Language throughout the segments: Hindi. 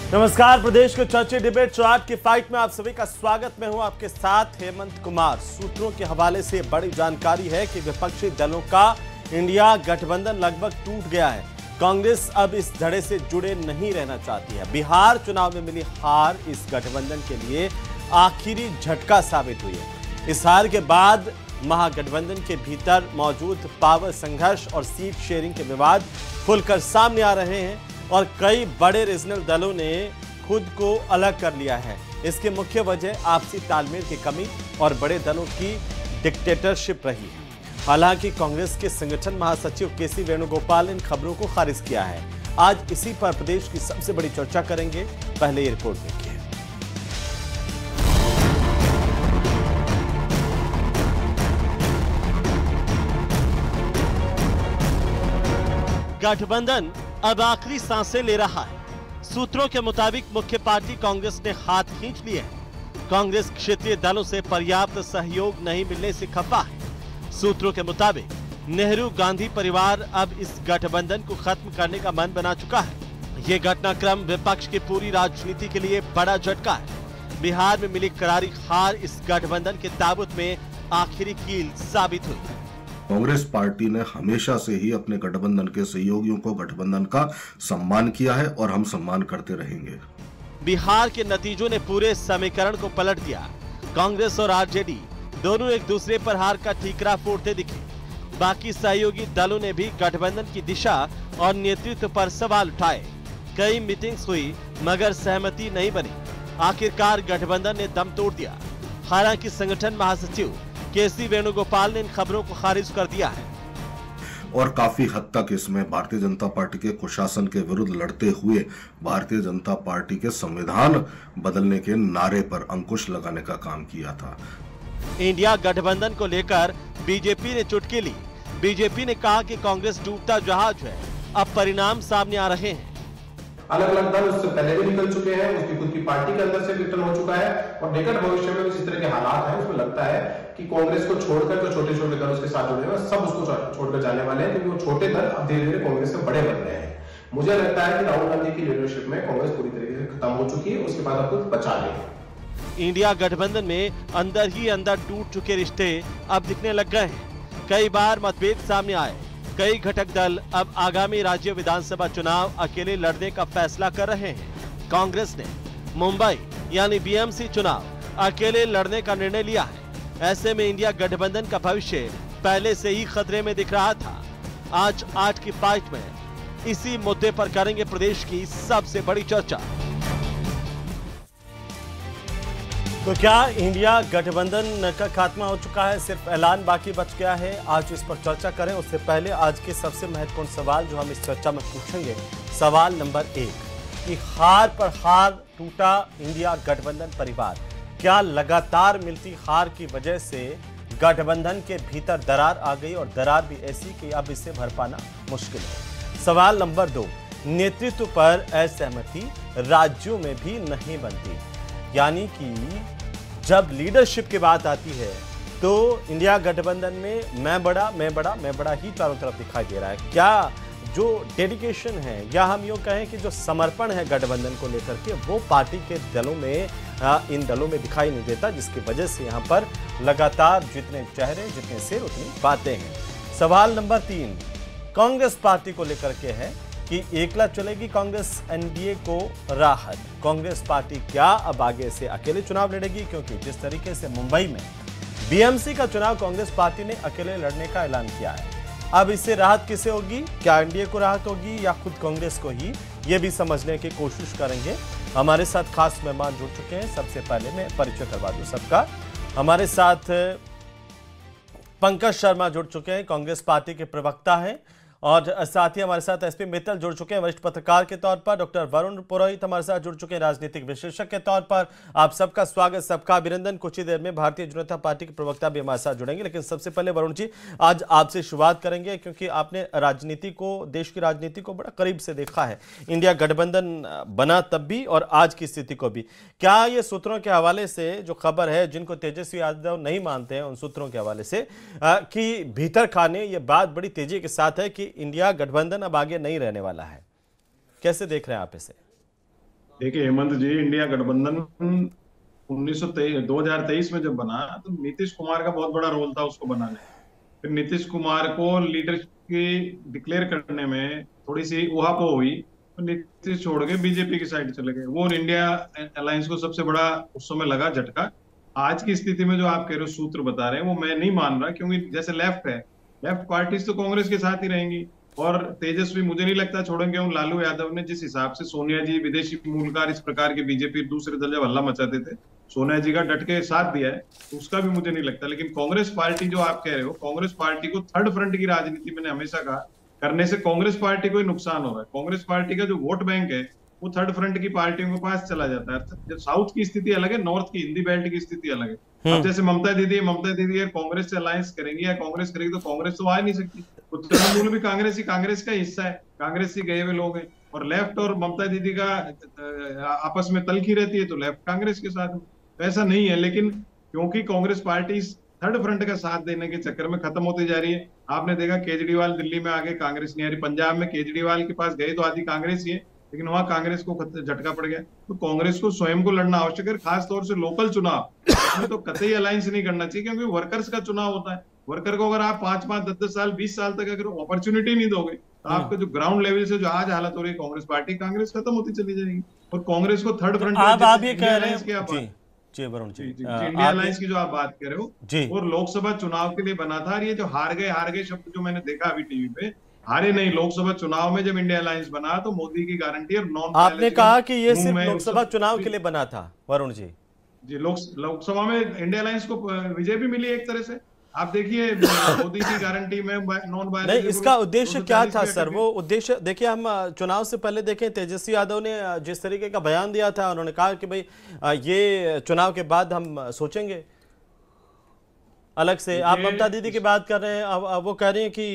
नमस्कार, प्रदेश के चर्चित डिबेट चौराट की फाइट में आप सभी का स्वागत। मैं हूं आपके साथ हेमंत कुमार। सूत्रों के हवाले से बड़ी जानकारी है कि विपक्षी दलों का इंडिया गठबंधन लगभग टूट गया है। कांग्रेस अब इस धड़े से जुड़े नहीं रहना चाहती है। बिहार चुनाव में मिली हार इस गठबंधन के लिए आखिरी झटका साबित हुई है। इस हार के बाद महागठबंधन के भीतर मौजूद पावर संघर्ष और सीट शेयरिंग के विवाद खुलकर सामने आ रहे हैं और कई बड़े रीजनल दलों ने खुद को अलग कर लिया है। इसकी मुख्य वजह आपसी तालमेल की कमी और बड़े दलों की डिक्टेटरशिप रही है। हालांकि कांग्रेस के संगठन महासचिव केसी वेणुगोपाल ने इन खबरों को खारिज किया है। आज इसी पर प्रदेश की सबसे बड़ी चर्चा करेंगे। पहले ये रिपोर्ट देखिए। गठबंधन अब आखिरी सांसें ले रहा है। सूत्रों के मुताबिक मुख्य पार्टी कांग्रेस ने हाथ खींच लिए हैं। कांग्रेस क्षेत्रीय दलों से पर्याप्त सहयोग नहीं मिलने से खफा है। सूत्रों के मुताबिक नेहरू गांधी परिवार अब इस गठबंधन को खत्म करने का मन बना चुका है। ये घटनाक्रम विपक्ष की पूरी राजनीति के लिए बड़ा झटका है। बिहार में मिली करारी हार इस गठबंधन के ताबूत में आखिरी कील साबित हुई। कांग्रेस पार्टी ने हमेशा से ही अपने गठबंधन के सहयोगियों को गठबंधन का सम्मान किया है और हम सम्मान करते रहेंगे। बिहार के नतीजों ने पूरे समीकरण को पलट दिया। कांग्रेस और आरजेडी दोनों एक दूसरे पर हार का ठीकरा फोड़ते दिखे। बाकी सहयोगी दलों ने भी गठबंधन की दिशा और नेतृत्व पर सवाल उठाए। कई मीटिंग्स हुई मगर सहमति नहीं बनी। आखिरकार गठबंधन ने दम तोड़ दिया। हालांकि संगठन महासचिव केसी वेणुगोपाल ने इन खबरों को खारिज कर दिया है और काफी हद तक इसमें भारतीय जनता पार्टी के कुशासन के विरुद्ध लड़ते हुए भारतीय जनता पार्टी के संविधान बदलने के नारे पर अंकुश लगाने का काम किया था। इंडिया गठबंधन को लेकर बीजेपी ने चुटकी ली। बीजेपी ने कहा कि कांग्रेस डूबता जहाज है। अब परिणाम सामने आ रहे हैं। अलग अलग दल उससे पहले भी निकल चुके हैं, उसकी खुद की पार्टी के अंदर से विघटन हो चुका है और निकट भविष्य में इसी तरह के हालात हैं। उसमें लगता है कि कांग्रेस को छोड़कर जो छोटे छोटे दल उसके साथ जुड़े हैं सब उसको छोड़कर जाने वाले हैं, क्योंकि वो छोटे दल अब धीरे धीरे कांग्रेस से बड़े बन रहे हैं। मुझे लगता है कि राहुल गांधी की लीडरशिप में कांग्रेस पूरी तरीके से खत्म हो चुकी है। उसके बाद अब कुछ बचा नहीं। इंडिया गठबंधन में अंदर ही अंदर टूट चुके रिश्ते अब दिखने लग गए हैं। कई बार मतभेद सामने आए। कई घटक दल अब आगामी राज्य विधानसभा चुनाव अकेले लड़ने का फैसला कर रहे हैं। कांग्रेस ने मुंबई यानी बीएमसी चुनाव अकेले लड़ने का निर्णय लिया है। ऐसे में इंडिया गठबंधन का भविष्य पहले से ही खतरे में दिख रहा था। आज 8 की फाइट में इसी मुद्दे पर करेंगे प्रदेश की सबसे बड़ी चर्चा। तो क्या इंडिया गठबंधन का खात्मा हो चुका है? सिर्फ ऐलान बाकी बच गया है? आज इस पर चर्चा करें। उससे पहले आज के सबसे महत्वपूर्ण सवाल जो हम इस चर्चा में पूछेंगे, सवाल नंबर 1 कि हार पर हार टूटा इंडिया गठबंधन परिवार। क्या लगातार मिलती हार की वजह से गठबंधन के भीतर दरार आ गई और दरार भी ऐसी कि अब इसे भर पाना मुश्किल है? सवाल नंबर 2, नेतृत्व पर असहमति राज्यों में भी नहीं बनती, यानी कि जब लीडरशिप की बात आती है तो इंडिया गठबंधन में मैं बड़ा ही चारों तरफ दिखाई दे रहा है। क्या जो डेडिकेशन है या हम यूँ कहें कि जो समर्पण है गठबंधन को लेकर के वो पार्टी के दलों में इन दलों में दिखाई नहीं देता, जिसकी वजह से यहाँ पर लगातार जितने चेहरे जितने सिर उतनी बातें हैं। सवाल नंबर 3 कांग्रेस पार्टी को लेकर के है कि एकला चलेगी कांग्रेस एनडीए को राहत। कांग्रेस पार्टी क्या अब आगे से अकेले चुनाव लड़ेगी? क्योंकि जिस तरीके से मुंबई में बीएमसी का चुनाव कांग्रेस पार्टी ने अकेले लड़ने का ऐलान किया है, अब इससे राहत किसे होगी? क्या एनडीए को राहत होगी या खुद कांग्रेस को ही? ये भी समझने की कोशिश करेंगे। हमारे साथ खास मेहमान जुड़ चुके हैं। सबसे पहले मैं परिचय करवा दूं सबका। हमारे साथ पंकज शर्मा जुड़ चुके हैं, कांग्रेस पार्टी के प्रवक्ता हैं, और साथ ही हमारे साथ एसपी मित्तल जुड़ चुके हैं वरिष्ठ पत्रकार के तौर पर। डॉक्टर वरुण पुरोहित हमारे साथ जुड़ चुके हैं राजनीतिक विशेषज्ञ के तौर पर। आप सबका स्वागत, सबका अभिनंदन। कुछ ही देर में भारतीय जनता पार्टी के प्रवक्ता भी हमारे साथ जुड़ेंगे, लेकिन सबसे पहले वरुण जी आज आपसे शुरुआत करेंगे क्योंकि आपने राजनीति को, देश की राजनीति को बड़ा करीब से देखा है। इंडिया गठबंधन बना तब भी और आज की स्थिति को भी। क्या ये सूत्रों के हवाले से जो खबर है, जिनको तेजस्वी यादव नहीं मानते हैं उन सूत्रों के हवाले से कि भीतर खाने ये बात बड़ी तेजी के साथ है कि इंडिया गठबंधन अब आगे नहीं रहने वाला है, कैसे देख रहे हैं आप इसे? देखिए हेमंत जी, इंडिया गठबंधन 2023 में जब बना तो नीतीश कुमार का बहुत बड़ा रोल था उसको बनाने में। फिर नीतीश कुमार को लीडर की डिक्लेयर करने में थोड़ी सी उहापोह हुई, तो नीतीश छोड़ के बीजेपी की साइड चले गए। वो इंडिया अलायंस को सबसे बड़ा उस समय लगा झटका। आज की स्थिति में जो आप कह रहे हो, सूत्र बता रहे हैं, वो मैं नहीं मान रहा, क्योंकि जैसे लेफ्ट है, लेफ्ट पार्टीज तो कांग्रेस के साथ ही रहेंगी। और तेजस्वी मुझे नहीं लगता छोड़ेंगे। उन लालू यादव ने जिस हिसाब से सोनिया जी विदेशी मूलकार इस प्रकार के बीजेपी दूसरे दल जब हल्ला मचाते थे, सोनिया जी का डट के साथ दिया है, तो उसका भी मुझे नहीं लगता। लेकिन कांग्रेस पार्टी जो आप कह रहे हो, कांग्रेस पार्टी को थर्ड फ्रंट की राजनीति मैंने हमेशा कहा करने से कांग्रेस पार्टी को ही नुकसान हो रहा है। कांग्रेस पार्टी का जो वोट बैंक है वो थर्ड फ्रंट की पार्टियों के पास चला जाता है। साउथ की स्थिति अलग है, नॉर्थ की हिंदी बेल्ट की स्थिति अलग है। अब जैसे ममता दीदी कांग्रेस से अलायंस करेंगी या कांग्रेस करेगी, तो कांग्रेस तो आ नहीं सकती। तो तृणमूल भी कांग्रेस का हिस्सा है, कांग्रेस से गए हुए लोग हैं। और लेफ्ट और ममता दीदी का आपस में तलखी रहती है, तो लेफ्ट कांग्रेस के साथ में। तो ऐसा नहीं है, लेकिन क्योंकि कांग्रेस पार्टी थर्ड फ्रंट का साथ देने के चक्कर में खत्म होती जा रही है। आपने देखा केजरीवाल दिल्ली में आगे कांग्रेस नहीं आ रही, पंजाब में केजरीवाल के पास गए तो आधी कांग्रेस ही है, लेकिन वहां कांग्रेस को झटका पड़ गया। तो कांग्रेस को स्वयं को लड़ना आवश्यक है, खासतौर से लोकल चुनाव में तो कतई अलायंस नहीं करना चाहिए, क्योंकि वर्कर्स का चुनाव होता है। वर्कर को अगर आप 5-5, 10-10 साल, 20 साल तक अगर अपॉर्चुनिटी नहीं दोगे, तो आपका जो ग्राउंड लेवल से जो आज हालत हो रही है कांग्रेस पार्टी, कांग्रेस खत्म होती चली जाएगी। और कांग्रेस को थर्ड फ्रंट आप ये कह रहे हैं जी वरुण जी, इंडिया अलायंस की जो आप बात कर रहे हो, और लोकसभा चुनाव के लिए बना था। और ये जो हार गए शब्द जो मैंने देखा अभी टीवी पे, हारे नहीं। लोकसभा चुनाव में जब इंडिया अलायंस बना तो मोदी की गारंटी और नॉन, आपने कहा कि ये सिर्फ लोकसभा चुनाव के लिए बना था वरुण जी। लोकसभा में इंडिया अलायंस को विजय भी मिली एक तरह से। आप देखिए मोदी की गारंटी में नॉन बायलेंस नहीं, इसका उद्देश्य क्या था सर? वो उद्देश्य देखिए, हम चुनाव से पहले देखें तेजस्वी यादव ने जिस तरीके का बयान दिया था, उन्होंने कहा कि भाई ये चुनाव के बाद हम सोचेंगे अलग से। आप ममता दीदी की बात कर रहे हैं, अब वो कह रही हैं कि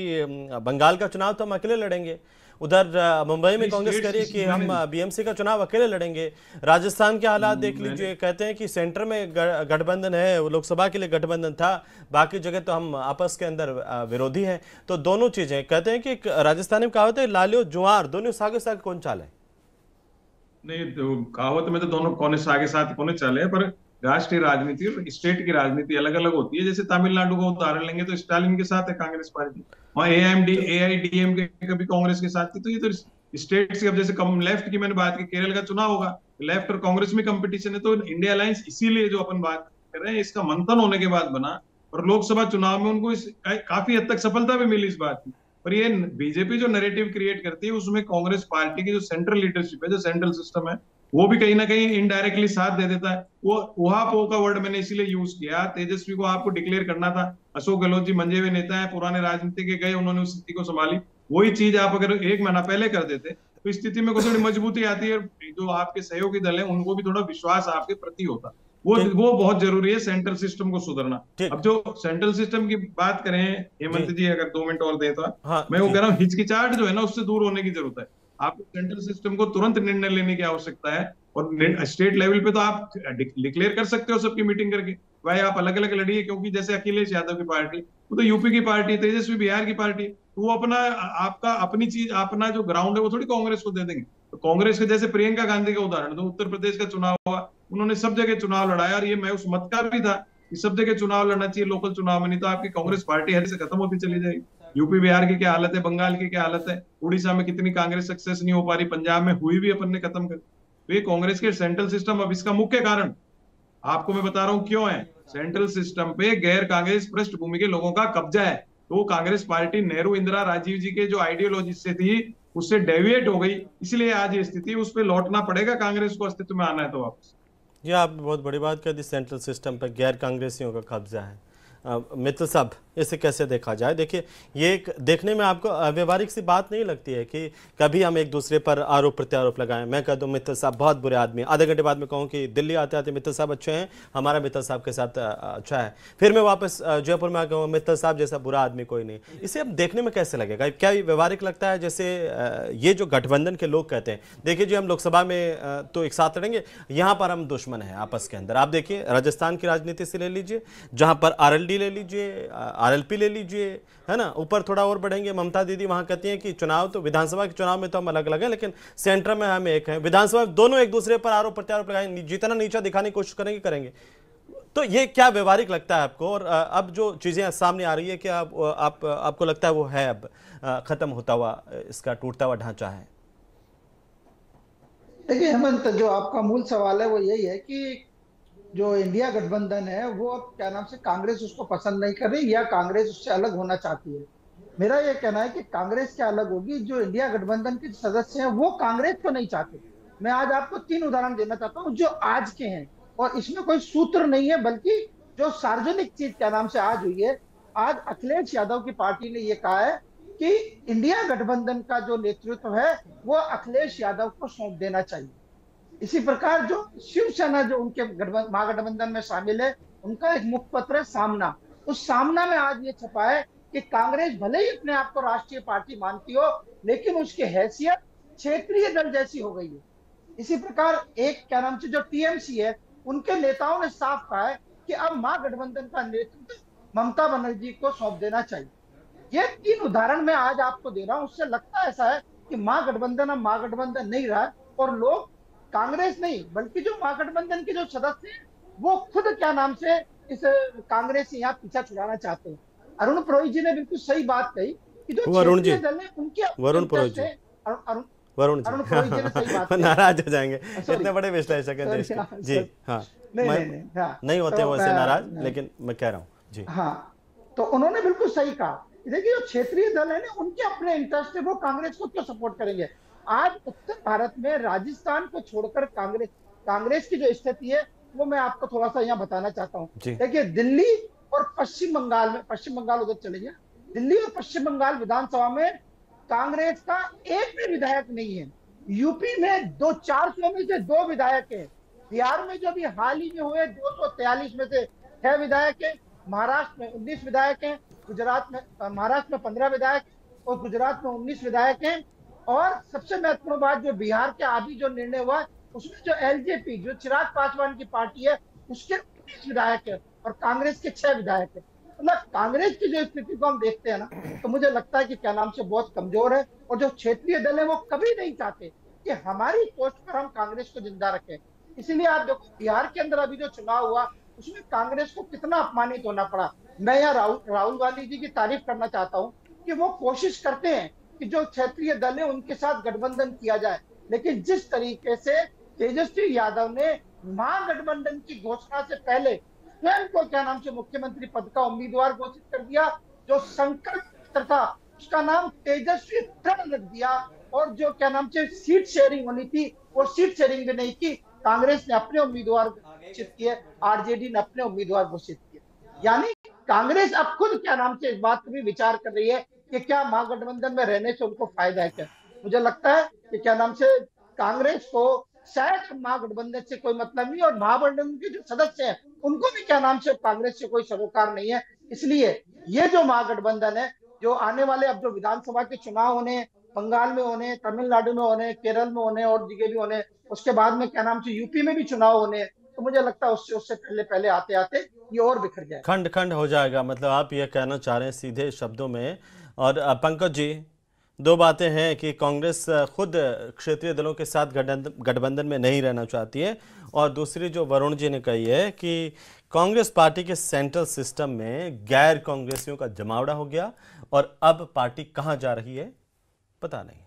बंगाल का चुनाव तो हम अकेले लड़ेंगे। उधर मुंबई में कांग्रेस कह रही है कि हम बीएमसी का चुनाव अकेले लड़ेंगे। राजस्थान के हालात देख लीजिए, कहते हैं कि सेंटर में गठबंधन है, वो लोकसभा के लिए गठबंधन था, बाकी जगह तो हम आपस के अंदर विरोधी हैं। तो दोनों चीजें कहते हैं कि राजस्थानी में कहावत है, लालियो जुआर दोनों सागे सागे कौन चाले। नहीं, तो कहावत में तो दोनों कौन सागे साथ कौन चाले, पर राष्ट्रीय राजनीति और स्टेट की राजनीति अलग अलग होती है। जैसे तमिलनाडु का उदाहरण लेंगे तो स्टालिन के साथ है कांग्रेस पार्टी, वहाँ AIDMK कभी कांग्रेस के साथ थी। तो ये तो स्टेट से, अब जैसे कम लेफ्ट की मैंने बात की, केरल का चुनाव होगा, लेफ्ट और कांग्रेस में कंपटीशन है। तो इंडिया अलायंस इसीलिए जो अपन बात कर रहे हैं, इसका मंथन होने के बाद बना, और लोकसभा चुनाव में उनको काफी हद तक सफलता भी मिली इस बात की। पर ये बीजेपी जो नैरेटिव क्रिएट करती है, उसमें कांग्रेस पार्टी की जो सेंट्रल लीडरशिप है, जो सेंट्रल सिस्टम है, वो भी कहीं ना कहीं इनडायरेक्टली साथ दे देता है। वो उहापोह का वर्ड मैंने इसीलिए यूज किया। तेजस्वी को आपको डिक्लेयर करना था, अशोक गहलोत जी मंजे हुए नेता है, पुराने राजनीति के गए, उन्होंने उस स्थिति को संभाली। वही चीज आप अगर 1 महीना पहले कर देते तो स्थिति में थोड़ी मजबूती आती है, जो आपके सहयोगी दल है उनको भी थोड़ा विश्वास आपके प्रति होता। वो बहुत जरूरी है, सेंट्रल सिस्टम को सुधरना। अब जो सेंट्रल सिस्टम की बात करें हेमंत जी, अगर 2 मिनट और दे तो मैं वो कह रहा हूँ, हिचकिचाहट जो है ना, उससे दूर होने की जरूरत है। आपको सेंट्रल सिस्टम को तुरंत निर्णय लेने की आवश्यकता है, और स्टेट लेवल पे तो आप डिक्लेयर कर सकते हो सबकी मीटिंग करके, भाई आप अलग अलग लड़िए। क्योंकि जैसे अखिलेश यादव की पार्टी, वो तो यूपी की पार्टी, तेजस्वी बिहार की पार्टी, तो वो अपना आपका अपनी चीज, अपना जो ग्राउंड है वो थोड़ी कांग्रेस को दे देंगे। तो कांग्रेस के जैसे प्रियंका गांधी का उदाहरण, तो उत्तर प्रदेश का चुनाव हुआ, उन्होंने सब जगह चुनाव लड़ाया, और ये मैं उस मत का भी था कि सब जगह चुनाव लड़ना चाहिए लोकल चुनाव में, नहीं तो आपकी कांग्रेस पार्टी हर से खत्म होती चली जाएगी। यूपी बिहार की क्या हालत है, बंगाल की क्या हालत है, उड़ीसा में कितनी कांग्रेस सक्सेस नहीं हो पा रही, पंजाब में हुई भी अपन ने खत्म कर। तो ये कांग्रेस के सेंट्रल सिस्टम, अब इसका मुख्य कारण आपको मैं बता रहा हूं क्यों है। सेंट्रल सिस्टम पे गैर कांग्रेस पृष्ठभूमि के लोगों का कब्जा है। तो कांग्रेस पार्टी नेहरू, इंदिरा, राजीव जी के जो आइडियोलॉजी से थी, उससे डेविएट हो गई, इसलिए आज ये स्थिति, उस पर लौटना पड़ेगा कांग्रेस को अस्तित्व में आना है तो वापस। ये आपने बहुत बड़ी बात कह दी, सेंट्रल सिस्टम पर गैर कांग्रेसियों का कब्जा है। मित्तल साहब, इसे कैसे देखा जाए? देखिए, ये एक देखने में आपको व्यवहारिक सी बात नहीं लगती है कि कभी हम एक दूसरे पर आरोप प्रत्यारोप लगाएं। मैं कह दूं मित्तल साहब बहुत बुरे आदमी, आधे घंटे बाद में कहूं कि दिल्ली आते आते मित्तल साहब अच्छे हैं, हमारा मित्तल साहब के साथ अच्छा है, फिर मैं वापस जयपुर में आकर मित्तल साहब जैसा बुरा आदमी कोई नहीं। इसे अब देखने में कैसे लगेगा? क्या ये व्यवहारिक लगता है? जैसे ये जो गठबंधन के लोग कहते हैं, देखिए जी हम लोकसभा में तो एक साथ लड़ेंगे, यहाँ पर हम दुश्मन हैं आपस के अंदर। आप देखिए राजस्थान की राजनीति से ले लीजिए, जहाँ पर RLD पार्टी ले लीजिए, आरएलपी ले लीजिए, है ना, ऊपर थोड़ा और बढ़ेंगे। ममता दीदी वहां कहती हैं कि चुनाव तो विधानसभा के चुनाव में तो हम अलग अलग हैं, लेकिन सेंटर में हम एक हैं। विधानसभा दोनों एक दूसरे पर आरोप प्रत्यारोप लगाएंगे, जितना नीचा दिखाने की कोशिश करेंगे। तो ये क्या व्यवहारिक लगता है आपको? और अब जो चीजें सामने आ रही है, क्या आपको लगता है वो है अब खत्म होता हुआ, इसका टूटता हुआ ढांचा है? देखिए हेमंत, जो आपका मूल सवाल है वो यही है कि जो इंडिया गठबंधन है वो अब क्या नाम से कांग्रेस उसको पसंद नहीं कर रही या कांग्रेस उससे अलग होना चाहती है। मेरा ये कहना है कि कांग्रेस क्या अलग होगी, जो इंडिया गठबंधन के सदस्य हैं वो कांग्रेस को नहीं चाहते। मैं आज आपको 3 उदाहरण देना चाहता हूँ जो आज के हैं, और इसमें कोई सूत्र नहीं है, बल्कि जो सार्वजनिक चीज क्या नाम से आज हुई है। आज अखिलेश यादव की पार्टी ने ये कहा है कि इंडिया गठबंधन का जो नेतृत्व है वो अखिलेश यादव को सौंप देना चाहिए। इसी प्रकार जो शिवसेना जो उनके महागठबंधन में शामिल है, उनका एक मुखपत्र है सामना। उस सामना में आज ये छपा है कि कांग्रेस भले ही अपने आप को राष्ट्रीय पार्टी मानती हो, लेकिन उसकी हैसियत क्षेत्रीय दल जैसी हो गई है। इसी प्रकार एक क्या नाम से जो टीएमसी है, उनके नेताओं ने साफ कहा है कि अब महागठबंधन का नेतृत्व ममता बनर्जी को सौंप देना चाहिए। ये 3 उदाहरण मैं आज आपको दे रहा हूं, उससे लगता ऐसा है कि महागठबंधन अब महागठबंधन नहीं रहा, और लोग कांग्रेस नहीं बल्कि जो महागठबंधन के जो सदस्य हैं वो खुद क्या नाम से इस कांग्रेस से यहाँ पीछा छुड़ाना चाहते हैं। अरुण पुरोहित जी ने बिल्कुल सही बात कही कि जो क्षेत्रीय दल है उनके वरुण पुरोहित जी ने सही बात नाराज हो जाएंगे, इतने बड़े विश्लेषक हैं देश के। जी हाँ, नहीं होते वो ऐसे नाराज, लेकिन मैं कह रहा हूँ जी हाँ, तो उन्होंने बिल्कुल सही कहा। देखिए जो क्षेत्रीय दल है ना, उनके अपने इंटरेस्ट है, वो कांग्रेस को क्यों सपोर्ट करेंगे। आज उत्तर भारत में राजस्थान को छोड़कर कांग्रेस की जो स्थिति है वो मैं आपको थोड़ा सा यहाँ बताना चाहता हूँ। देखिए दिल्ली और पश्चिम बंगाल उधर चले गया, दिल्ली और पश्चिम बंगाल विधानसभा में कांग्रेस का एक भी विधायक नहीं है। यूपी में 400 में से 2 विधायक है। बिहार में जो अभी हाल ही में हुए 243 में से 6 विधायक है। महाराष्ट्र में 19 विधायक हैं, महाराष्ट्र में 15 विधायक और गुजरात में 19 विधायक हैं। और सबसे महत्वपूर्ण बात, जो बिहार के अभी जो निर्णय हुआ उसमें जो एलजेपी जो चिराग पासवान की पार्टी है उसके 19 विधायक है और कांग्रेस के 6 विधायक है। मतलब कांग्रेस की जो स्थिति को हम देखते हैं ना, तो मुझे लगता है कि क्या नाम से बहुत कमजोर है। और जो क्षेत्रीय दल है वो कभी नहीं चाहते कि हमारी पोस्ट पर हम कांग्रेस को जिंदा रखें। इसीलिए आप देखो बिहार के अंदर अभी जो चुनाव हुआ उसमें कांग्रेस को कितना अपमानित होना पड़ा। मैं यहाँ राहुल गांधी जी की तारीफ करना चाहता हूँ कि वो कोशिश करते हैं कि जो क्षेत्रीय दल है उनके साथ गठबंधन किया जाए, लेकिन जिस तरीके से तेजस्वी यादव ने महागठबंधन की घोषणा से पहले स्वयं को क्या नाम से मुख्यमंत्री पद का उम्मीदवार घोषित कर दिया, जो संकल्प पत्र था उसका नाम तेजस्वी प्रण रख दिया, और जो क्या नाम से सीट शेयरिंग होनी थी वो सीट शेयरिंग भी नहीं की। कांग्रेस ने अपने उम्मीदवार घोषित किए, आरजेडी ने अपने उम्मीदवार घोषित किए। यानी कांग्रेस अब खुद क्या नाम से इस बात पर भी विचार कर रही है कि क्या महागठबंधन में रहने से उनको फायदा है क्या। मुझे लगता है कि क्या नाम से कांग्रेस को शायद महागठबंधन से कोई मतलब नहीं, और महागठबंधन के जो सदस्य हैं उनको भी क्या नाम से कांग्रेस से कोई सरोकार नहीं है। इसलिए ये जो महागठबंधन है, जो आने वाले अब जो विधानसभा के चुनाव होने, बंगाल में होने, तमिलनाडु में होने, केरल में होने और जगह भी होने, उसके बाद में क्या नाम से यूपी में भी चुनाव होने, तो मुझे लगता है उससे पहले आते आते ये और बिखर जाए, खंड खंड हो जाएगा। मतलब आप ये कहना चाह रहे हैं सीधे शब्दों में। और पंकज जी, 2 बातें हैं कि कांग्रेस खुद क्षेत्रीय दलों के साथ गठबंधन में नहीं रहना चाहती है, और दूसरी जो वरुण जी ने कही है कि कांग्रेस पार्टी के सेंट्रल सिस्टम में गैर कांग्रेसियों का जमावड़ा हो गया और अब पार्टी कहां जा रही है पता नहीं।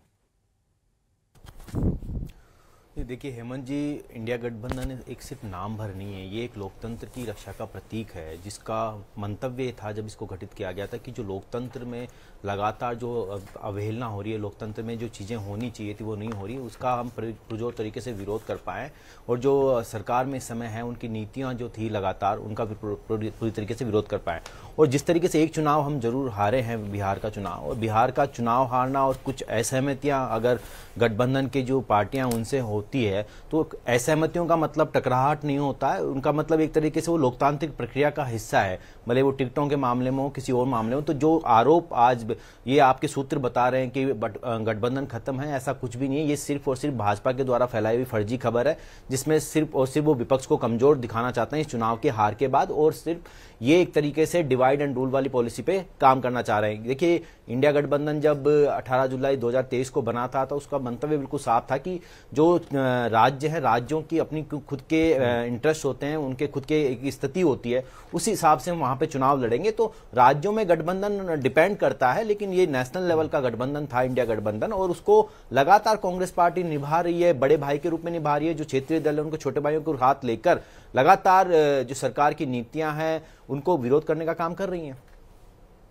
देखिए हेमंत जी, इंडिया गठबंधन एक सिर्फ नाम भर नहीं है, ये एक लोकतंत्र की रक्षा का प्रतीक है, जिसका मंतव्य था जब इसको गठित किया गया था कि जो लोकतंत्र में लगातार जो अवहेलना हो रही है, लोकतंत्र में जो चीज़ें होनी चाहिए थी वो नहीं हो रही, उसका हम पुरजोर तरीके से विरोध कर पाएँ, और जो सरकार में इस समय है उनकी नीतियाँ जो थी लगातार उनका भी पूरी तरीके से विरोध कर पाएँ। और जिस तरीके से एक चुनाव हम जरूर हारे हैं, बिहार का चुनाव, और बिहार का चुनाव हारना और कुछ असहमतियाँ अगर गठबंधन के जो पार्टियाँ उनसे होती होती है तो असहमतियों का मतलब टकराहट नहीं होता है, उनका मतलब एक तरीके से वो लोकतांत्रिक प्रक्रिया का हिस्सा है, भले वो टिकटों के मामले में हो किसी और मामले में। तो जो आरोप आज ये आपके सूत्र बता रहे हैं कि गठबंधन खत्म है, ऐसा कुछ भी नहीं है। ये सिर्फ और सिर्फ भाजपा के द्वारा फैलाई हुई फर्जी खबर है, जिसमें सिर्फ और सिर्फ वो विपक्ष को कमजोर दिखाना चाहते हैं इस चुनाव के हार के बाद, और सिर्फ ये एक तरीके से डिवाइड एंड रूल वाली पॉलिसी पे काम करना चाह रहे हैं। देखिए, इंडिया गठबंधन जब 18 जुलाई 2023 को बना था तो उसका मंतव्य बिल्कुल साफ था कि जो राज्य है, राज्यों की अपनी खुद के इंटरेस्ट होते हैं, उनके खुद के एक स्थिति होती है, उसी हिसाब से हम वहां पे चुनाव लड़ेंगे। तो राज्यों में गठबंधन डिपेंड करता है, लेकिन ये नेशनल लेवल का गठबंधन था इंडिया गठबंधन, और उसको लगातार कांग्रेस पार्टी निभा रही है, बड़े भाई के रूप में निभा रही है। जो क्षेत्रीय दल है उनको छोटे भाइयों को हाथ लेकर लगातार जो सरकार की नीतियां हैं उनको विरोध करने का काम कर रही हैं।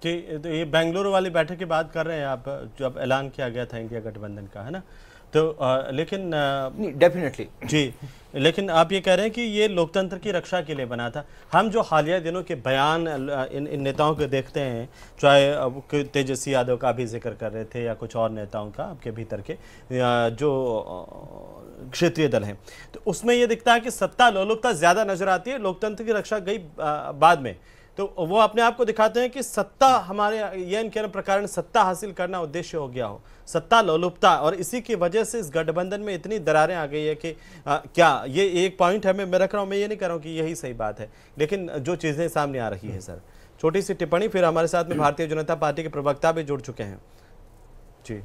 कि तो ये बेंगलुरु वाली बैठक की बात कर रहे हैं आप, जब ऐलान किया गया था इंडिया गठबंधन का, है ना? तो लेकिन डेफिनेटली जी, लेकिन आप ये कह रहे हैं कि ये लोकतंत्र की रक्षा के लिए बना था। हम जो हालिया दिनों के बयान इन नेताओं के देखते हैं, चाहे तेजस्वी यादव का भी जिक्र कर रहे थे या कुछ और नेताओं का आपके भीतर के जो क्षेत्रीय दल हैं, तो उसमें ये दिखता है कि सत्ता लोलुपता ज्यादा नजर आती है, लोकतंत्र की रक्षा गई बाद में। तो वो अपने आप को दिखाते हैं कि सत्ता हमारे ये इनके प्रकार सत्ता हासिल करना उद्देश्य हो गया हो, सत्ता लोलुपता, और इसी की वजह से इस गठबंधन में इतनी दरारें आ गई है कि क्या ये एक पॉइंट है, मैं रख रहा हूँ, मैं ये नहीं कर रहा हूँ कि यही सही बात है, लेकिन जो चीज़ें सामने आ रही है। सर, छोटी सी टिप्पणी, फिर हमारे साथ में भारतीय जनता पार्टी के प्रवक्ता भी जुड़ चुके हैं जी।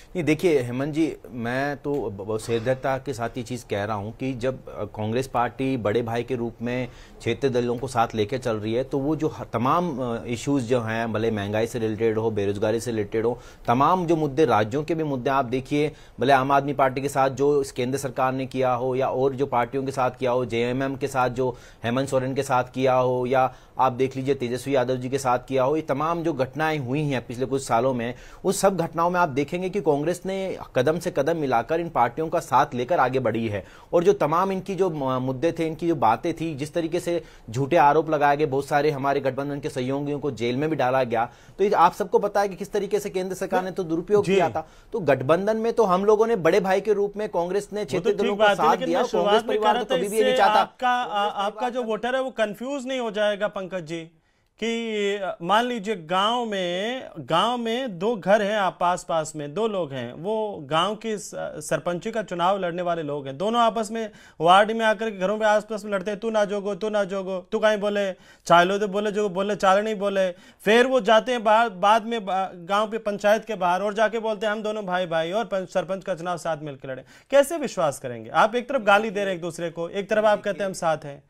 नहीं, देखिए हेमंत जी, मैं तो बहुत सीधता के साथ ये चीज़ कह रहा हूँ कि जब कांग्रेस पार्टी बड़े भाई के रूप में क्षेत्रीय दलों को साथ लेकर चल रही है, तो वो जो तमाम इश्यूज जो हैं, भले महंगाई से रिलेटेड हो, बेरोजगारी से रिलेटेड हो, तमाम जो मुद्दे, राज्यों के भी मुद्दे आप देखिए, भले आम आदमी पार्टी के साथ जो केंद्र सरकार ने किया हो या और जो पार्टियों के साथ किया हो, जेएमएम के साथ जो हेमंत सोरेन के साथ किया हो, या आप देख लीजिए तेजस्वी यादव जी के साथ किया हो, ये तमाम जो घटनाएं हुई हैं पिछले कुछ सालों में, उस सब घटनाओं में आप देखेंगे कि कांग्रेस ने कदम से कदम मिलाकर इन पार्टियों का साथ लेकर आगे बढ़ी है। और जो तमाम इनकी जो मुद्दे थे, इनकी जो बातें थी, जिस तरीके से झूठे आरोप लगाए गए, बहुत सारे हमारे गठबंधन के सहयोगियों को जेल में भी डाला गया, तो आप सबको पता है कि किस तरीके से केंद्र सरकार ने तो दुरुपयोग किया था। तो गठबंधन में तो हम लोगों ने बड़े भाई के रूप में कांग्रेस ने क्षेत्रीय दलों का साथ दिया, कांग्रेस परिवार तो कभी भी नहीं चाहता। आपका जो वोटर है वो कंफ्यूज नहीं हो जाएगा पंकज जी, कि मान लीजिए गांव में दो घर हैं, आप पास में दो लोग हैं, वो गांव की सरपंची का चुनाव लड़ने वाले लोग हैं, दोनों आपस में वार्ड में आकर के घरों में आसपास में लड़ते हैं, तू ना जोगो तू कहीं बोले चालो तो बोले जो बोले चाल नहीं बोले, फिर वो जाते हैं बाद में गांव पे पंचायत के बाहर और जाके बोलते हैं हम दोनों भाई और सरपंच का चुनाव साथ मिलकर लड़े। कैसे विश्वास करेंगे? आप एक तरफ गाली दे रहे हैं एक दूसरे को, एक तरफ आप कहते हैं हम साथ हैं।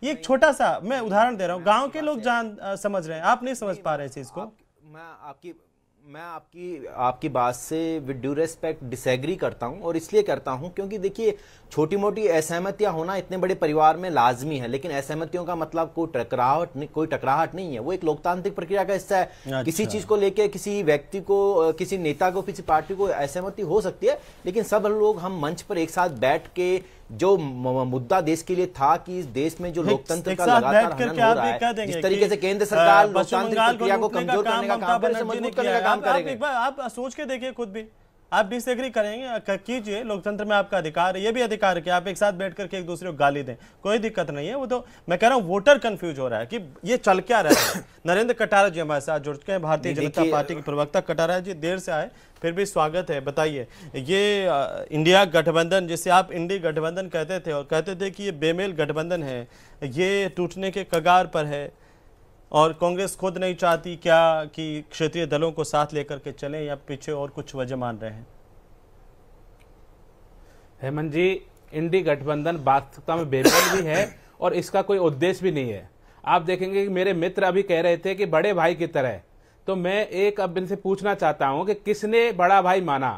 ये एक छोटा सा मैं उदाहरण दे रहा हूं, गांव के लोग समझ रहे हैं, आप नहीं समझ पा रहे इस चीज को। मैं आपकी बात से विद ड्यू रेस्पेक्ट डिसएग्री करता हूं, और इसलिए करता हूं क्योंकि देखिए, छोटी मोटी असहमतियां होना इतने बड़े परिवार में लाजमी है, लेकिन असहमतियों का मतलब कोई टकराहट नहीं है, वो एक लोकतांत्रिक प्रक्रिया का हिस्सा है। अच्छा। किसी चीज को लेके किसी व्यक्ति को, किसी नेता को, किसी पार्टी को असहमति हो सकती है, लेकिन सब लोग हम मंच पर एक साथ बैठ के, जो मुद्दा देश के लिए था कि इस देश में जो लोकतंत्र का लगातार हनन हो रहा है, जिस तरीके से केंद्र सरकार लोकतांत्रिक प्रक्रिया को कमजोर करने का काम कर रही है, मजबूत करने का काम करेंगे। आप सोच के देखिए, खुद भी आप डिसएग्री करेंगे, कीजिए, लोकतंत्र में आपका अधिकार है, ये भी अधिकार है कि आप एक साथ बैठ करके एक दूसरे को गाली दें, कोई दिक्कत नहीं है। वो तो मैं कह रहा हूं वोटर कंफ्यूज हो रहा है कि ये चल क्या रहा है। नरेंद्र कटारा जी हमारे साथ जुड़ चुके हैं, भारतीय जनता पार्टी के प्रवक्ता। कटारा जी देर से आए, फिर भी स्वागत है। बताइए, ये इंडिया गठबंधन, जिसे आप इंडी गठबंधन कहते थे और कहते थे कि ये बेमेल गठबंधन है, ये टूटने के कगार पर है, और कांग्रेस खुद नहीं चाहती क्या कि क्षेत्रीय दलों को साथ लेकर के चलें, या पीछे और कुछ वजह मान रहे हैं? हेमंत जी, इंडी गठबंधन वास्तविकता में बेमेल भी है और इसका कोई उद्देश्य भी नहीं है। आप देखेंगे कि मेरे मित्र अभी कह रहे थे कि बड़े भाई की तरह, तो मैं एक अब इनसे पूछना चाहता हूं कि किसने बड़ा भाई माना?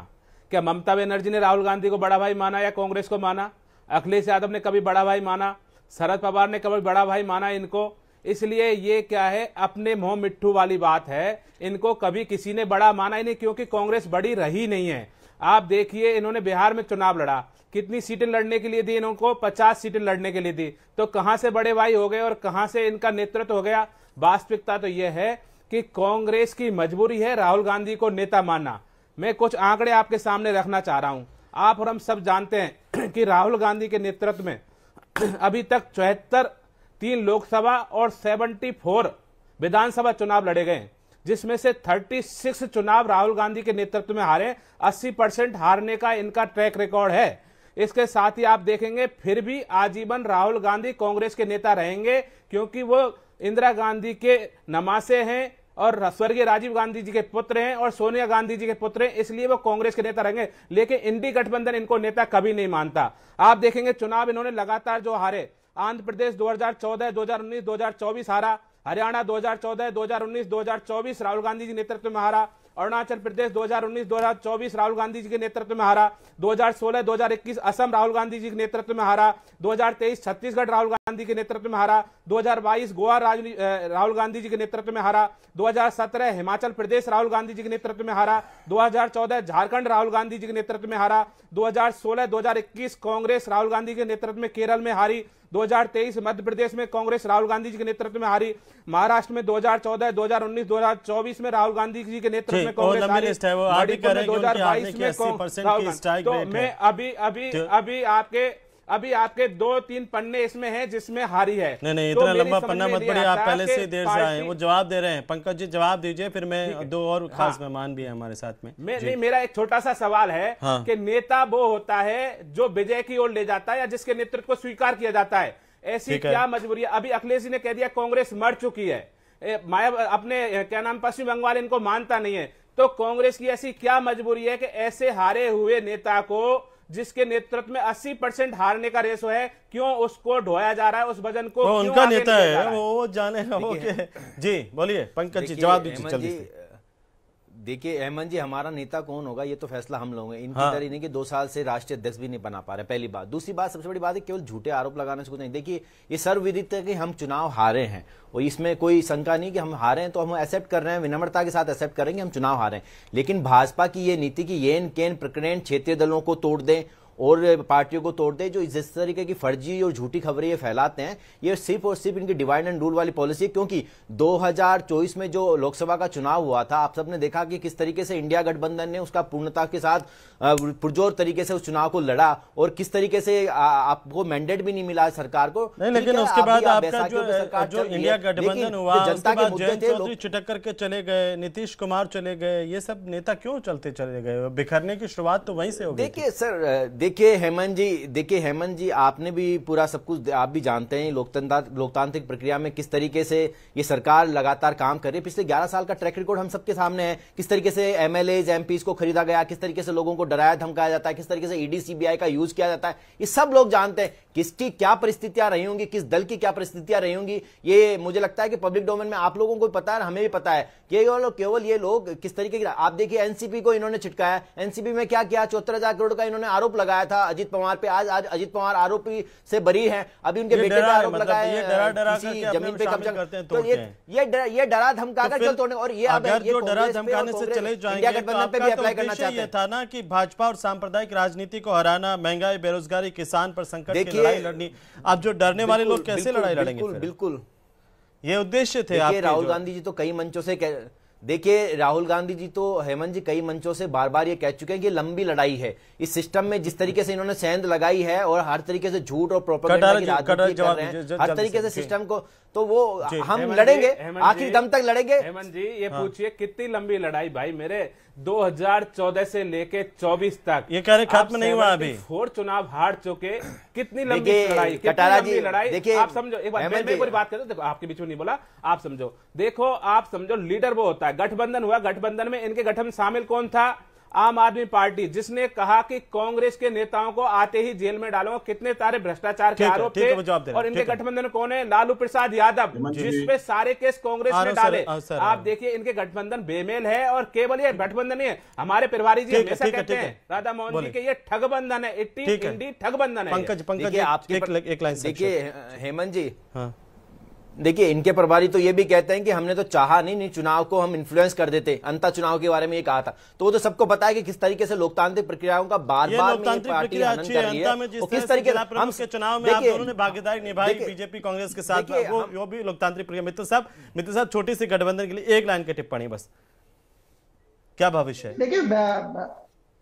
क्या ममता बनर्जी ने राहुल गांधी को बड़ा भाई माना या कांग्रेस को माना? अखिलेश यादव ने कभी बड़ा भाई माना? शरद पवार ने कभी बड़ा भाई माना इनको? इसलिए ये क्या है, अपने मोह मिट्ठू वाली बात है, इनको कभी किसी ने बड़ा माना ही नहीं, क्योंकि कांग्रेस बड़ी रही नहीं है। आप देखिए, इन्होंने बिहार में चुनाव लड़ा, कितनी सीटें लड़ने के लिए दी इनको? 50 सीटें लड़ने के लिए दी। तो कहां से बड़े भाई हो गए और कहां से इनका नेतृत्व हो गया? वास्तविकता तो यह है कि कांग्रेस की मजबूरी है राहुल गांधी को नेता मानना। मैं कुछ आंकड़े आपके सामने रखना चाह रहा हूं। आप और हम सब जानते हैं कि राहुल गांधी के नेतृत्व में अभी तक 74 3 लोकसभा और 74 विधानसभा चुनाव लड़े गए, जिसमें से 36 चुनाव राहुल गांधी के नेतृत्व में हारे। 80% हारने का इनका ट्रैक रिकॉर्ड है। इसके साथ ही आप देखेंगे फिर भी आजीवन राहुल गांधी कांग्रेस के नेता रहेंगे, क्योंकि वो इंदिरा गांधी के नमासे हैं और स्वर्गीय राजीव गांधी जी के पुत्र हैं और सोनिया गांधी जी के पुत्र हैं, इसलिए वो कांग्रेस के नेता रहेंगे। लेकिन इंडी गठबंधन इनको नेता कभी नहीं मानता। आप देखेंगे चुनाव इन्होंने लगातार जो हारे, आंध्र प्रदेश 2014, 2019, 2024 हारा, हरियाणा 2014, 2019, 2024 राहुल गांधी जी नेतृत्व में हारा, अरुणाचल प्रदेश 2019, 2024 राहुल गांधी जी के नेतृत्व में हारा, 2016, 2021 असम राहुल गांधी जी के नेतृत्व में हारा, 2023 छत्तीसगढ़ राहुल गांधी के नेतृत्व में हारा, 2022 गोवा राहुल गांधी जी के नेतृत्व में हारा, 2017 हिमाचल प्रदेश राहुल गांधी जी के नेतृत्व में हारा, 2014 झारखंड राहुल गांधी जी के नेतृत्व में हारा, 2016, 2021 कांग्रेस राहुल गांधी के नेतृत्व में केरल में हारी, 2023 मध्य प्रदेश में कांग्रेस राहुल गांधी जी के नेतृत्व में हारी, महाराष्ट्र में 2014, 2019, 2024 में राहुल गांधी जी के नेतृत्व में कांग्रेस हारी, मणिपुर में 2022 में कांग्रेस। तो मैं अभी आपके 2-3 पन्ने इसमें हैं जिसमें हारी है। नहीं इतना लंबा पन्ना मत पढ़िए, आप पहले से देर से आए हैं। वो जवाब दे रहे हैं, पंकज जी जवाब दीजिए, फिर मैं 2 और खास मेहमान भी हैं हमारे साथ में। नहीं, मेरा एक छोटा सा सवाल है कि नेता वो होता है जो विजय की ओर ले जाता है या जिसके नेतृत्व को स्वीकार किया जाता है। ऐसी क्या मजबूरी है? अभी अखिलेश जी ने कह दिया कांग्रेस मर चुकी है, माया अपने क्या नाम पश्चिम बंगाल इनको मानता नहीं है, तो कांग्रेस की ऐसी क्या मजबूरी है कि ऐसे हारे हुए नेता को, जिसके नेतृत्व में 80% हारने का रेशो है, क्यों उसको ढोया जा रहा है? उस वजन को उनका नेता है, वो जाने जी बोलिए पंकज जी, जवाब दीजिए जल्दी से। देखिए हेमंत जी, हमारा नेता कौन होगा ये तो फैसला हम लोग हैं। इनकी तरह नहीं कि 2 साल से राष्ट्रीय अध्यक्ष भी नहीं बना पा रहे, पहली बात। दूसरी बात, सबसे बड़ी बात है केवल झूठे आरोप लगाने से कुछ नहीं। देखिए ये सर्वविदित है कि हम चुनाव हारे हैं और इसमें कोई शंका नहीं कि हम हारे हैं, तो हम एक्सेप्ट कर रहे हैं, विनम्रता के साथ एक्सेप्ट करेंगे हम चुनाव हारे हैं। लेकिन भाजपा की ये नीति कि येन केन प्रकरण क्षेत्रीय दलों को तोड़ दें और पार्टियों को तोड़ दे, जो इस तरीके की फर्जी और झूठी खबरें ये फैलाते हैं, ये सिर्फ और सिर्फ इनकी डिवाइड एंड रूल वाली पॉलिसी है। क्योंकि 2024 में जो लोकसभा का चुनाव हुआ था, आप सबने देखा कि किस तरीके से इंडिया गठबंधन ने उसका पूर्णता के साथ पुरजोर तरीके से उस चुनाव को लड़ा और किस तरीके से आपको मैंडेट भी नहीं मिला सरकार को। नहीं, लेकिन उसके बाद आपका जो इंडिया गठबंधन हुआ, जनता के मुद्दे थे, चिटक करके चले गए, नीतीश कुमार चले गए, ये सब नेता क्यों चलते चले गए? बिखरने की शुरुआत तो वहीं से हो गई। देखिए सर, देखिए हेमंत जी, आपने भी पूरा सब कुछ आप भी जानते हैं लोकतांत्रिक प्रक्रिया में किस तरीके से ये सरकार लगातार काम कर रही है। पिछले 11 साल का ट्रैक रिकॉर्ड हम सबके सामने है। किस तरीके से एमएलएज एमपीज को खरीदा गया, किस तरीके से लोगों को डराया धमकाया जाता है, किस तरीके से ईडी सीबीआई का यूज किया जाता है, ये सब लोग जानते हैं। किसकी क्या परिस्थितियां रही होंगी, किस दल की क्या परिस्थितियां रही होंगी, ये मुझे लगता है कि पब्लिक डोमेन में आप लोगों को पता है, हमें भी पता है कि केवल ये लोग किस तरीके की। आप देखिए एनसीपी को इन्होंने चिटकाया, एनसीपी में क्या किया, 74,000 करोड़ का इन्होंने आरोप लगाया था अजीत पवार पे। आज अजीत पवार आरोपी से बरी हैं, अभी उनके बेटे पे आरोप लगाए हैं, जमीन पे कब्जा करते हैं। तो ये डरा धमका कर चल तोड़ने, और ये अगर जो डरा धमकाने से चले जाएंगे तो आपका तो उद्देश्य ये था ना कि भाजपा और सांप्रदायिक राजनीति को हराना, महंगाई, बेरोजगारी, किसान पर संकट की लड़ाई लड़नी। अब जो डरने वाले लोग कैसे लड़ाई लड़ेंगे? बिल्कुल ये उद्देश्य थे आपके। राहुल गांधी जी तो कई मंचों से देखिए, राहुल गांधी जी तो हेमंत जी कई मंचों से बार बार ये कह चुके हैं कि लंबी लड़ाई है इस सिस्टम में। जिस तरीके से इन्होंने सेंध लगाई है और हर तरीके से झूठ और प्रोपेगेंडा की राजनीति कर रहे हैं, हर तरीके से सिस्टम को, तो वो हम लड़ेंगे, आखिर दम तक लड़ेंगे। हेमंत जी ये पूछिए कितनी लंबी लड़ाई भाई मेरे, 2014 से लेके 24 तक ये कह रहे खत्म नहीं हुआ अभी, 4 चुनाव हार चुके। कितनी लंबी लड़ाई, कटारा जी लड़ाई। देखिए आप समझो, एक बार मैं कोई बात करता हूं, देखो आपके बीच में नहीं बोला, आप समझो। देखो आप समझो, लीडर वो होता है, गठबंधन हुआ, गठबंधन में इनके गठन में शामिल कौन था? आम आदमी पार्टी, जिसने कहा कि कांग्रेस के नेताओं को आते ही जेल में डालो। कितने सारे भ्रष्टाचार के आरोप थे, और इनके गठबंधन में कौन है? लालू प्रसाद यादव, जिसपे सारे केस कांग्रेस ने डाले। आप देखिए इनके गठबंधन बेमेल है, और केवल ये गठबंधन नहीं है, हमारे प्रभारी जी हमेशा कहते हैं, राधा मोहन जी के, ये ठगबंधन है, इंडी ठगबंधन है। पंकज आपके एक लाइन देखिए हेमंत जी, देखिए इनके प्रभारी तो ये भी कहते हैं कि हमने तो चाहा नहीं चुनाव को हम इन्फ्लुएंस कर देते, अंतर चुनाव के बारे में ये कहा था। तो वो तो सबको पता है कि किस तरीके से लोकतांत्रिक प्रक्रियाओं का बार बार पार्टी हनन कर रही है, किस तरीके से हम चुनाव में आप दोनों ने भागीदारी निभाई बीजेपी कांग्रेस के साथ, वो भी लोकतांत्रिक प्रक्रिया। मित्र साहब छोटी सी गठबंधन के लिए एक लाइन की टिप्पणी बस, क्या भविष्य है? देखिए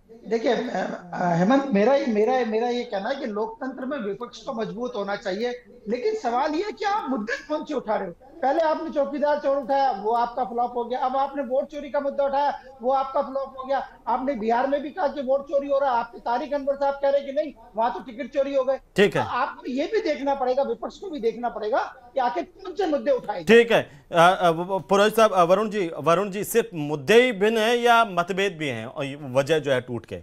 देखिए हेमंत, मेरा ये कहना है कि लोकतंत्र में विपक्ष को मजबूत होना चाहिए, लेकिन सवाल ये है कि आप मुद्दे कौन से उठा रहे हो। पहले आपने चौकीदार चोर उठाया, वो आपका फ्लॉप हो गया। अब आपने वोट चोरी का मुद्दा उठाया, वो आपका फ्लॉप हो गया। आपने बिहार में भी कहा कि वोट चोरी हो रहा है, आपके तारिक अनवर साहब कह रहे कि नहीं, वहां तो टिकट चोरी हो गए। ठीक है, आपको ये भी देखना पड़ेगा, विपक्ष को भी देखना पड़ेगा कि आखिर कौन से मुद्दे उठाए। ठीक है पुरोहित साहब, वरुण जी सिर्फ मुद्दे ही भिन्न है या मतभेद भी हैं और वजह जो है टूट के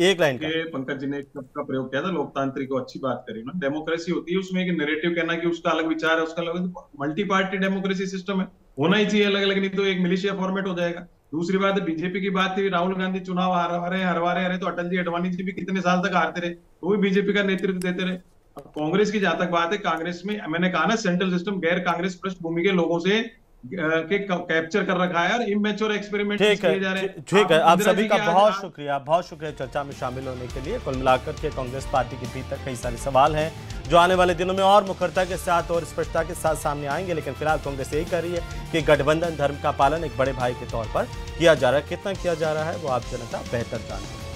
एक लाइन का? पंकज जी ने एक शब्द का प्रयोग किया था, लोकतांत्रिक को अच्छी बात करी ना। डेमोक्रेसी होती है, उसमें एक नैरेटिव कहना कि उसका अलग विचार है, उसका अलग, मल्टी पार्टी डेमोक्रेसी सिस्टम है, होना ही चाहिए अलग अलग, नहीं तो एक मिलिशिया फॉर्मेट हो जाएगा। दूसरी बात है, बीजेपी की बात थी, राहुल गांधी चुनाव हरवा रहे तो अटल जी अडवाणी जी भी कितने साल तक हारते रहे, वो भी बीजेपी का नेतृत्व देते रहे। कांग्रेस की जहां तक बात है, कांग्रेस में मैंने कहा ना, सेंट्रल सिस्टम गैर कांग्रेस पृष्ठभूमि के लोगों से कैप्चर कर रखा है और इमेच्योर एक्सपेरिमेंट किए जा रहे हैं। ठीक है, आप सभी का बहुत शुक्रिया चर्चा में शामिल होने के लिए। कुल मिलाकर के कांग्रेस पार्टी के भीतर कई सारे सवाल हैं जो आने वाले दिनों में और मुखरता के साथ और स्पष्टता के साथ सामने आएंगे, लेकिन फिलहाल कांग्रेस यही कर रही है कि गठबंधन धर्म का पालन एक बड़े भाई के तौर पर किया जा रहा है। कितना किया जा रहा है वो आप जनता बेहतर जानते हैं।